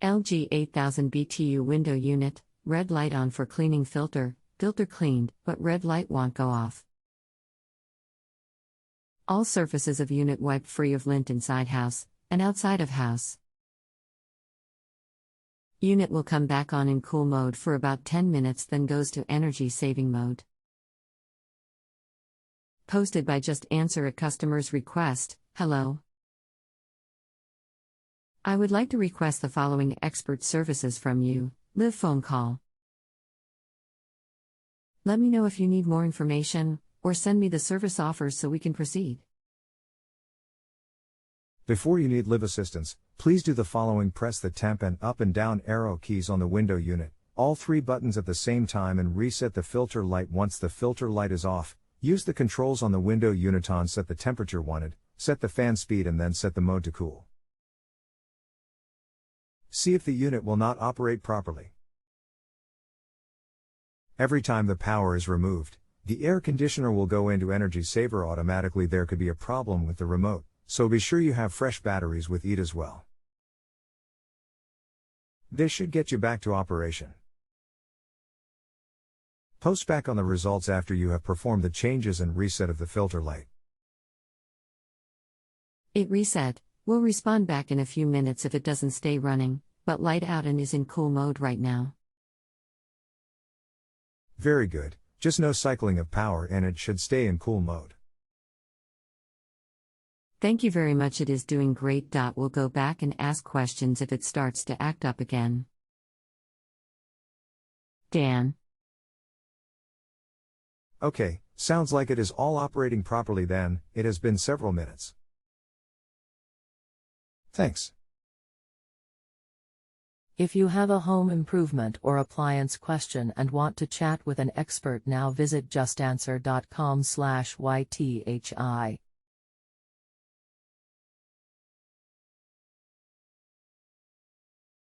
LG 8000 BTU window unit, red light on for cleaning filter cleaned, but red light won't go off. All surfaces of unit wiped free of lint inside house and outside of house. Unit will come back on in cool mode for about 10 minutes, then goes to energy saving mode. Posted by JustAnswer at customer's request. Hello. I would like to request the following expert services from you. Live phone call. Let me know if you need more information, or send me the service offers so we can proceed. Before you need live assistance, please do the following: press the temp and up and down arrow keys on the window unit, all three buttons at the same time, and reset the filter light. Once the filter light is off, use the controls on the window unitand, set the temperature wanted, set the fan speed, and then set the mode to cool. See if the unit will not operate properly. Every time the power is removed, the air conditioner will go into energy saver automatically. There could be a problem with the remote, so be sure you have fresh batteries with it as well. This should get you back to operation. Post back on the results after you have performed the changes and reset of the filter light. It reset. We'll respond back in a few minutes if it doesn't stay running, but light out and is in cool mode right now. Very good, just no cycling of power and it should stay in cool mode. Thank you very much, it is doing great. We'll go back and ask questions if it starts to act up again. Dan. Okay, sounds like it is all operating properly then. It has been several minutes. Thanks. If you have a home improvement or appliance question and want to chat with an expert now, visit justanswer.com/ythi.